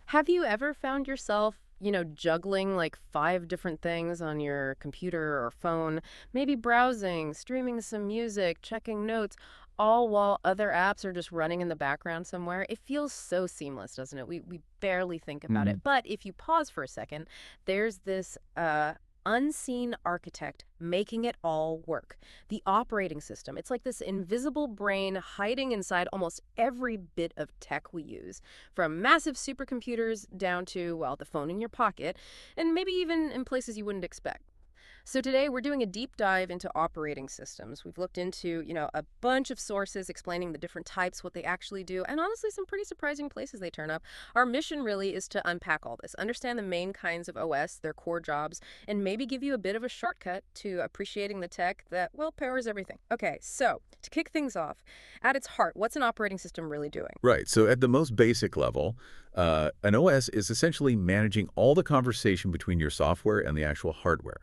Have you ever found yourself, juggling like five different things on your computer or phone, maybe browsing, streaming some music, checking notes, all while other apps are just running in the background somewhere? It feels so seamless, doesn't it? We barely think about it. Mhm. But if you pause for a second, there's this unseen architect making it all work. The operating system. It's like this invisible brain hiding inside almost every bit of tech we use, from massive supercomputers down to, well, the phone in your pocket, and maybe even in places you wouldn't expect. So today we're doing a deep dive into operating systems. We've looked into, a bunch of sources explaining the different types, what they actually do, and honestly some pretty surprising places they turn up. Our mission really is to unpack all this, understand the main kinds of OS, their core jobs, and maybe give you a bit of a shortcut to appreciating the tech that, well, powers everything. Okay, so to kick things off, at its heart, what's an operating system really doing? Right. So at the most basic level, an OS is essentially managing all the conversation between your software and the actual hardware.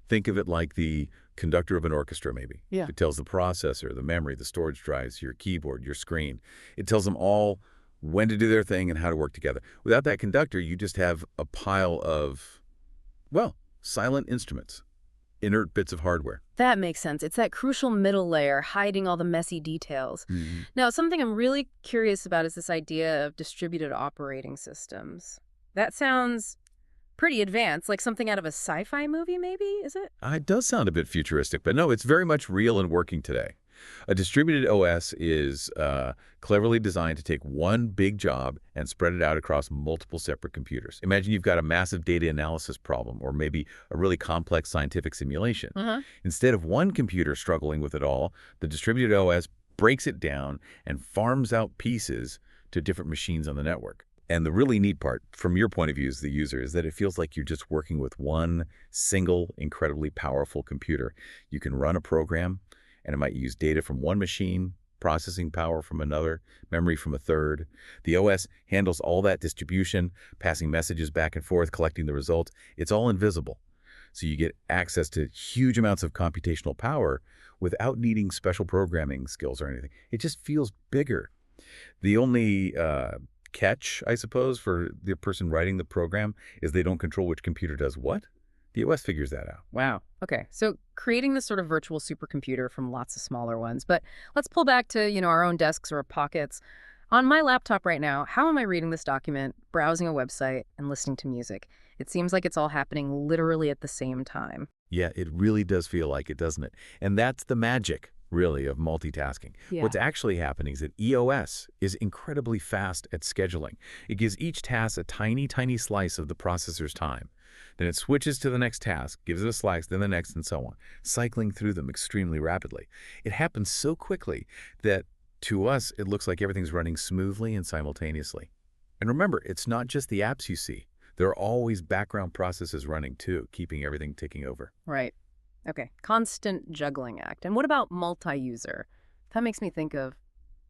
Think of it like the conductor of an orchestra, maybe. Yeah. It tells the processor, the memory, the storage drives, your keyboard, your screen. It tells them all when to do their thing and how to work together. Without that conductor, you just have a pile of, well, silent instruments, inert bits of hardware. That makes sense. It's that crucial middle layer hiding all the messy details. Mhm. Now, something I'm really curious about is this idea of distributed operating systems. That sounds pretty advanced, like something out of a sci-fi movie, maybe, is it? It does sound a bit futuristic, but no, it's very much real and working today. A distributed OS is cleverly designed to take one big job and spread it out across multiple separate computers. Imagine you've got a massive data analysis problem or maybe a really complex scientific simulation. Uh-huh. Instead of one computer struggling with it all, the distributed OS breaks it down and farms out pieces to different machines on the network. And the really neat part, from your point of view as the user, is that it feels like you're just working with one single, incredibly powerful computer. You can run a program, and it might use data from one machine, processing power from another, memory from a third. The OS handles all that distribution, passing messages back and forth, collecting the results. It's all invisible. So you get access to huge amounts of computational power without needing special programming skills or anything. It just feels bigger. The only catch, I suppose, for the person writing the program is they don't control which computer does what. The OS figures that out. Wow. Okay. So creating this sort of virtual supercomputer from lots of smaller ones. But let's pull back to, our own desks or pockets. On my laptop right now, how am I reading this document, browsing a website, and listening to music? It seems like it's all happening literally at the same time. Yeah, it really does feel like it, doesn't it? And that's the magic, really, of multitasking. Yeah. What's actually happening is that EOS is incredibly fast at scheduling. It gives each task a tiny, tiny slice of the processor's time. Then it switches to the next task, gives it a slice, then the next, and so on, cycling through them extremely rapidly. It happens so quickly that to us, it looks like everything's running smoothly and simultaneously. And remember, it's not just the apps you see. There are always background processes running too, keeping everything ticking over. Right. Okay. Constant juggling act. And what about multi-user? That makes me think of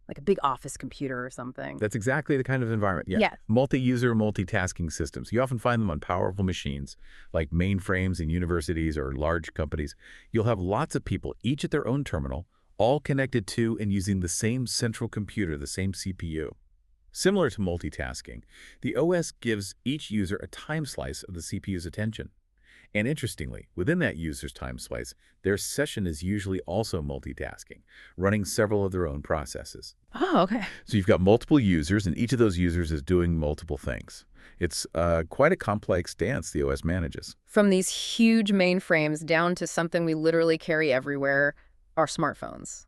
like a big office computer or something. That's exactly the kind of environment. Yeah. Yeah. Multi-user, multitasking systems. You often find them on powerful machines like mainframes in universities or large companies. You'll have lots of people, each at their own terminal, all connected to and using the same central computer, the same CPU. Similar to multitasking, the OS gives each user a time slice of the CPU's attention. And interestingly, within that user's time slice, their session is usually also multitasking, running several of their own processes. Oh, okay. So you've got multiple users, and each of those users is doing multiple things. It's quite a complex dance the OS manages. From these huge mainframes down to something we literally carry everywhere, our smartphones.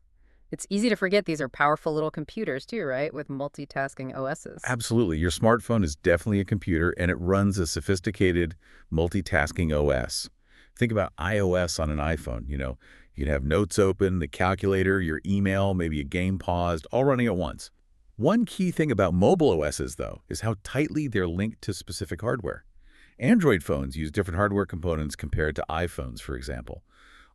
It's easy to forget these are powerful little computers too, right? With multitasking OSs. Absolutely. Your smartphone is definitely a computer, and it runs a sophisticated multitasking OS. Think about iOS on an iPhone. You can have notes open, the calculator, your email, maybe a game paused, all running at once. One key thing about mobile OSs, though, is how tightly they're linked to specific hardware. Android phones use different hardware components compared to iPhones, for example.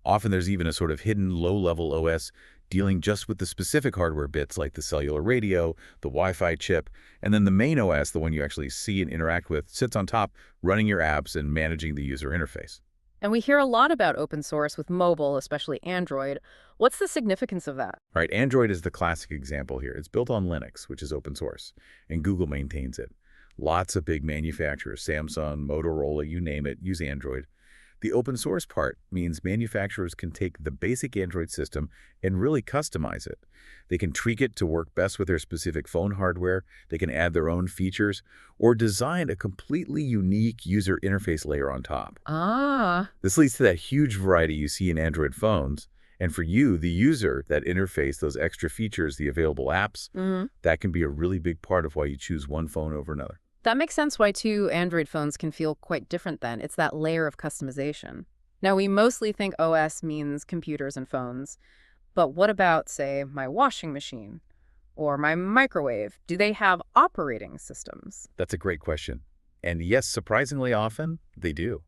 Often there's even a sort of hidden low-level OS dealing just with the specific hardware bits like the cellular radio, the Wi-Fi chip, and then the main OS, the one you actually see and interact with, sits on top, running your apps and managing the user interface. And we hear a lot about open source with mobile, especially Android. What's the significance of that? All right, Android is the classic example here. It's built on Linux, which is open source, and Google maintains it. Lots of big manufacturers, Samsung, Motorola, you name it, use Android. The open source part means manufacturers can take the basic Android system and really customize it. They can tweak it to work best with their specific phone hardware, they can add their own features, or design a completely unique user interface layer on top. Ah. This leads to that huge variety you see in Android phones. And for you, the user, that interface, those extra features, the available apps, that can be a really big part of why you choose one phone over another. That makes sense why two Android phones can feel quite different then. It's that layer of customization. Now, we mostly think OS means computers and phones, but what about, say, my washing machine or my microwave? Do they have operating systems? That's a great question. And yes, surprisingly often, they do.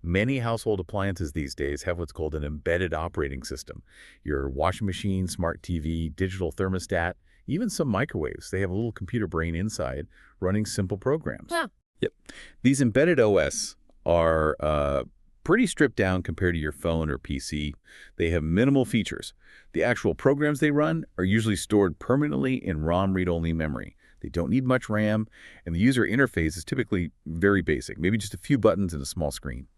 Many household appliances these days have what's called an embedded operating system. Your washing machine, smart TV, digital thermostat, even some microwaves, they have a little computer brain inside running simple programs. Yeah. Yep. These embedded OS are pretty stripped down compared to your phone or PC. They have minimal features. The actual programs they run are usually stored permanently in ROM read-only memory. They don't need much RAM, and the user interface is typically very basic, maybe just a few buttons and a small screen.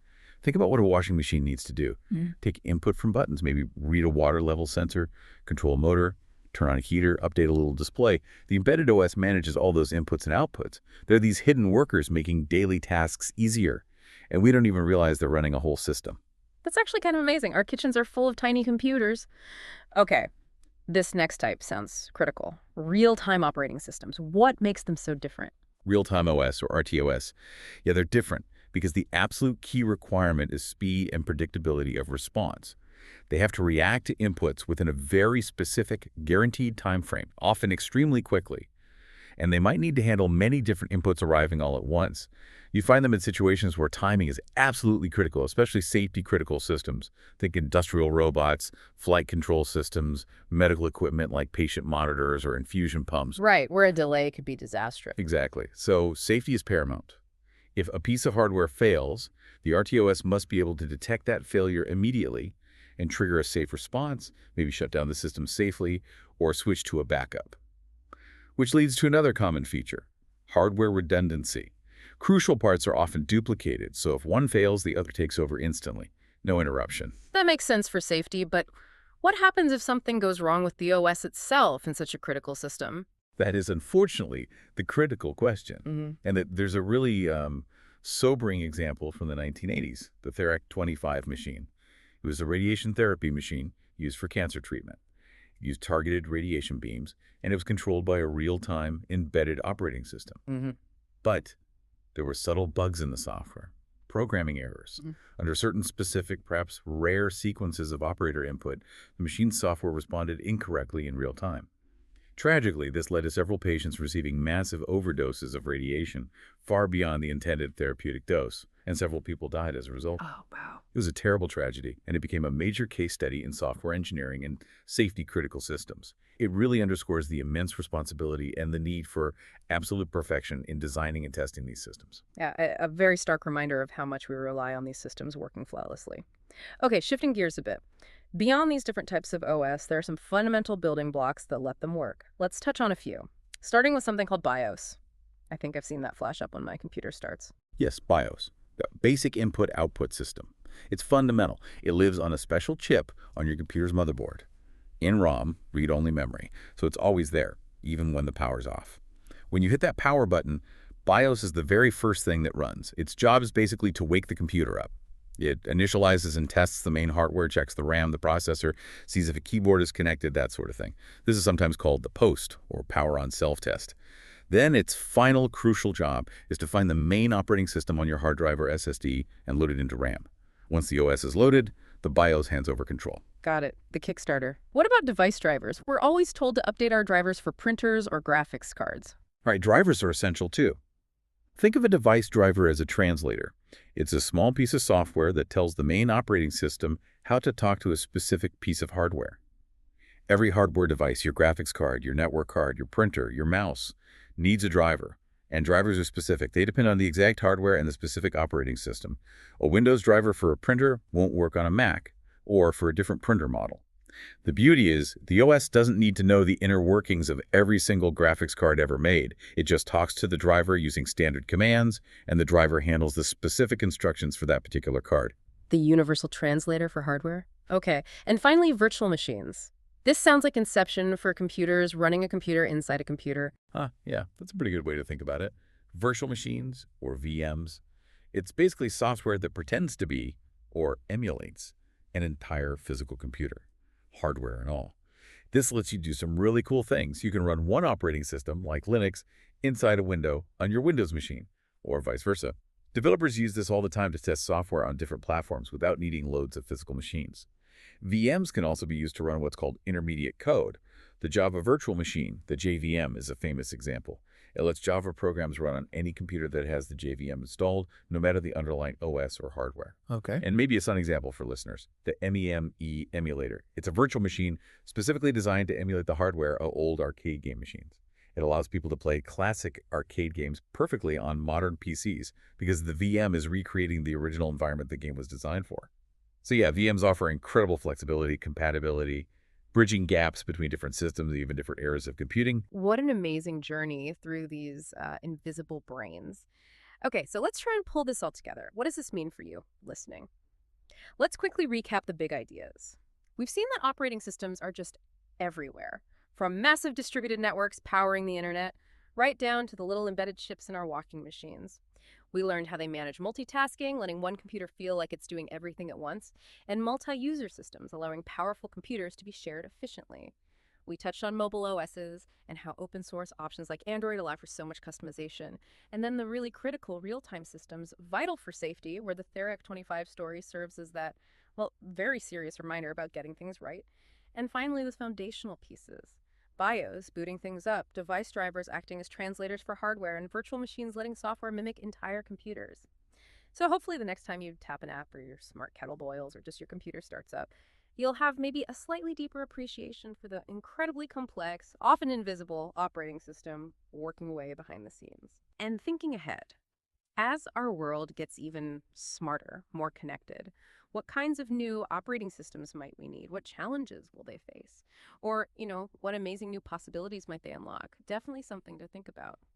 Think about what a washing machine needs to do. Take input from buttons, maybe read a water level sensor, control a motor, turn on a heater, update a little display. The embedded OS manages all those inputs and outputs. They're these hidden workers making daily tasks easier, and we don't even realize they're running a whole system. That's actually kind of amazing. Our kitchens are full of tiny computers. Okay, this next type sounds critical. Real-time operating systems. What makes them so different? Real-time OS or RTOS, yeah, they're different because the absolute key requirement is speed and predictability of response. They have to react to inputs within a very specific, guaranteed time frame, often extremely quickly. And they might need to handle many different inputs arriving all at once. You find them in situations where timing is absolutely critical, especially safety-critical systems. Think industrial robots, flight control systems, medical equipment like patient monitors or infusion pumps. Right, where a delay could be disastrous. Exactly. So safety is paramount. If a piece of hardware fails, the RTOS must be able to detect that failure immediately and trigger a safe response, maybe shut down the system safely, or switch to a backup. Which leads to another common feature, hardware redundancy. Crucial parts are often duplicated, so if one fails, the other takes over instantly. No interruption. That makes sense for safety, but what happens if something goes wrong with the OS itself in such a critical system? That is, unfortunately, the critical question. And that there's a really sobering example from the 1980s, the Therac 25 machine. It was a radiation therapy machine used for cancer treatment. It used targeted radiation beams, and it was controlled by a real-time embedded operating system. But there were subtle bugs in the software, programming errors. Under certain specific, perhaps rare sequences of operator input, the machine's software responded incorrectly in real time. Tragically, this led to several patients receiving massive overdoses of radiation, far beyond the intended therapeutic dose, and several people died as a result. Oh, wow. It was a terrible tragedy, and it became a major case study in software engineering and safety-critical systems. It really underscores the immense responsibility and the need for absolute perfection in designing and testing these systems. Yeah, a very stark reminder of how much we rely on these systems working flawlessly. Okay, shifting gears a bit. Beyond these different types of OS, there are some fundamental building blocks that let them work. Let's touch on a few, starting with something called BIOS. I think I've seen that flash up when my computer starts. Yes, BIOS, the basic input-output system. It's fundamental. It lives on a special chip on your computer's motherboard. In ROM, read-only memory, so it's always there, even when the power's off. When you hit that power button, BIOS is the very first thing that runs. Its job is basically to wake the computer up. It initializes and tests the main hardware, checks the RAM, the processor, sees if a keyboard is connected, that sort of thing. This is sometimes called the POST, or power on self-test. Then its final crucial job is to find the main operating system on your hard drive or SSD and load it into RAM. Once the OS is loaded, the BIOS hands over control. Got it. The Kickstarter. What about device drivers? We're always told to update our drivers for printers or graphics cards. All right, drivers are essential too. Think of a device driver as a translator. It's a small piece of software that tells the main operating system how to talk to a specific piece of hardware. Every hardware device, your graphics card, your network card, your printer, your mouse, needs a driver. And drivers are specific. They depend on the exact hardware and the specific operating system. A Windows driver for a printer won't work on a Mac or for a different printer model. The beauty is, the OS doesn't need to know the inner workings of every single graphics card ever made. It just talks to the driver using standard commands, and the driver handles the specific instructions for that particular card. The universal translator for hardware? Okay. And finally, virtual machines. This sounds like Inception for computers running a computer inside a computer. Yeah, that's a pretty good way to think about it. Virtual machines, or VMs, it's basically software that pretends to be, or emulates, an entire physical computer, hardware and all. This lets you do some really cool things. You can run one operating system, like Linux, inside a window on your Windows machine, or vice versa. Developers use this all the time to test software on different platforms without needing loads of physical machines. VMs can also be used to run what's called intermediate code. The Java Virtual Machine, the JVM, is a famous example. It lets Java programs run on any computer that has the JVM installed, no matter the underlying OS or hardware. Okay. And maybe a fun example for listeners, the MEME emulator. It's a virtual machine specifically designed to emulate the hardware of old arcade game machines. It allows people to play classic arcade games perfectly on modern PCs because the VM is recreating the original environment the game was designed for. So yeah, VMs offer incredible flexibility, compatibility, bridging gaps between different systems, even different eras of computing. What an amazing journey through these invisible brains. Okay, so let's try and pull this all together. What does this mean for you listening? Let's quickly recap the big ideas. We've seen that operating systems are just everywhere, from massive distributed networks powering the internet, right down to the little embedded chips in our walking machines. We learned how they manage multitasking, letting one computer feel like it's doing everything at once, and multi-user systems, allowing powerful computers to be shared efficiently. We touched on mobile OSs and how open source options like Android allow for so much customization. And then the really critical real-time systems, vital for safety, where the Therac 25 story serves as that, well, very serious reminder about getting things right. And finally, those foundational pieces. BIOS booting things up, device drivers acting as translators for hardware, and virtual machines letting software mimic entire computers. So hopefully the next time you tap an app or your smart kettle boils or just your computer starts up, you'll have maybe a slightly deeper appreciation for the incredibly complex, often invisible operating system working away behind the scenes. And thinking ahead, as our world gets even smarter, more connected, what kinds of new operating systems might we need? What challenges will they face? Or, what amazing new possibilities might they unlock? Definitely something to think about.